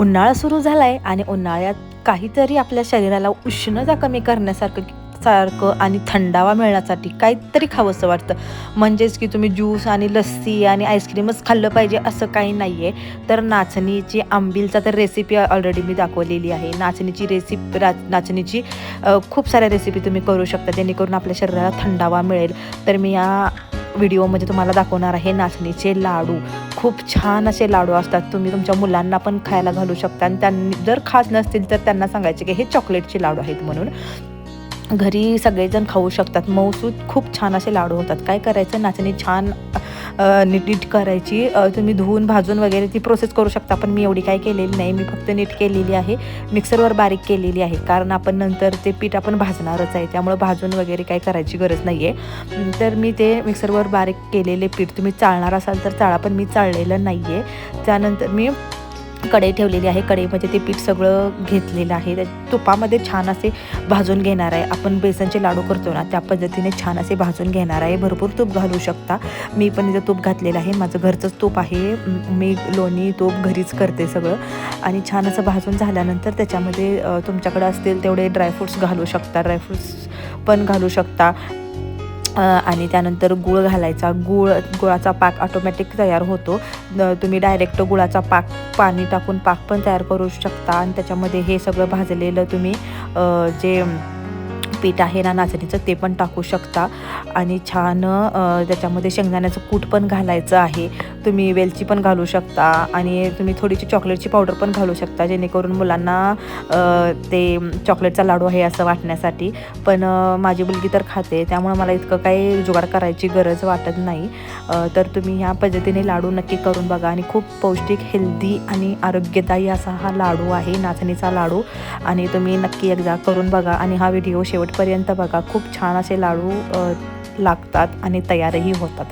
उन्हाळा सुरू झाला आहे आणि उन्हाळ्यात काहीतरी आपल्या शरीराला उष्णता कमी करण्यासारखं आणि थंडावा मिळण्यासाठी काहीतरी खावंसं वाटतं. म्हणजेच की तुम्ही ज्यूस आणि लस्सी आणि आईस्क्रीमच खाल्लं पाहिजे असं काही नाही आहे. तर नाचणीची आंबीलचा तर रेसिपी ऑलरेडी मी दाखवलेली आहे. नाचणीची खूप साऱ्या रेसिपी तुम्ही करू शकता जेणेकरून आपल्या शरीराला थंडावा मिळेल. तर मी या व्हिडिओमध्ये तुम्हाला दाखवणार आहे नाचणीचे लाडू. खूप छान असे लाडू असतात. तुम्ही तुमच्या मुलांना पण खायला घालू शकता आणि त्यांनी जर खात नसतील तर त्यांना सांगायचे की हे चॉकलेटचे लाडू आहेत म्हणून. घरी सगळेजण खाऊ शकतात. मऊसूद खूप छान असे लाडू होतात. काय करायचं, नाचणी छान नीट करायची. तुम्ही धुवून भाजून वगैरे ती प्रोसेस करू शकता, पण मी एवढी काय केलेली नाही. मी फक्त नीट केलेली आहे, मिक्सरवर बारीक केलेली आहे, कारण आपण नंतर ते पीठ आपण भाजणारच आहे, त्यामुळे भाजून वगैरे काय करायची गरज नाही आहे. तर मी ते मिक्सरवर बारीक केलेले पीठ, तुम्ही चाळणार असाल तर चाळा, पण मी चाळलेलं नाही आहे. त्यानंतर मी कढई ठेवलेली आहे. कढईमध्ये ते पीठ सगळं घेतलेलं आहे. त्या तुपामध्ये छान असे भाजून घेणार आहे. आपण बेसनचे लाडू करतो ना, त्या पद्धतीने छान असे भाजून घेणार आहे. भरपूर तूप घालू शकता. मी पण इथं तूप घातलेलं आहे. माझं घरचंच तूप आहे. मी लोणी तूप घरीच करते सगळं. आणि छान असं भाजून झाल्यानंतर त्याच्यामध्ये तुमच्याकडे असतील तेवढे ड्रायफ्रूट्स घालू शकता. ड्रायफ्रूट्स पण घालू शकता. आणि त्यानंतर गूळ घालायचा. गुळाचा पाक ऑटोमॅटिक तयार होतो. तुम्ही डायरेक्ट गुळाचा पाणी टाकून पाक पण तयार करू शकता. आणि त्याच्यामध्ये हे सगळं भाजलेलं तुम्ही जे पीठ आहे ना नाचणीचं ते पण टाकू शकता. आणि छान त्याच्यामध्ये शेंगदाण्याचं कूट पण घालायचं आहे. तुम्ही वेलची पण घालू शकता आणि तुम्ही थोडीशी चॉकलेटची पावडर पण घालू शकता, जेणेकरून मुलांना ते चॉकलेटचा लाडू आहे असं वाटण्यासाठी. पण माझी मुलगी तर खाते, त्यामुळे मला इतकं काही जुगाड करायची गरज वाटत नाही. तर तुम्ही ह्या पद्धतीने लाडू नक्की करून बघा. आणि खूप पौष्टिक, हेल्दी आणि आरोग्यदायी असा हा लाडू आहे, नाचणीचा लाडू. आणि तुम्ही नक्की एकदा करून बघा आणि हा व्हिडिओ शेवटपर्यंत बघा. खूप छान असे लाडू लागतात आणि तयारही होतात.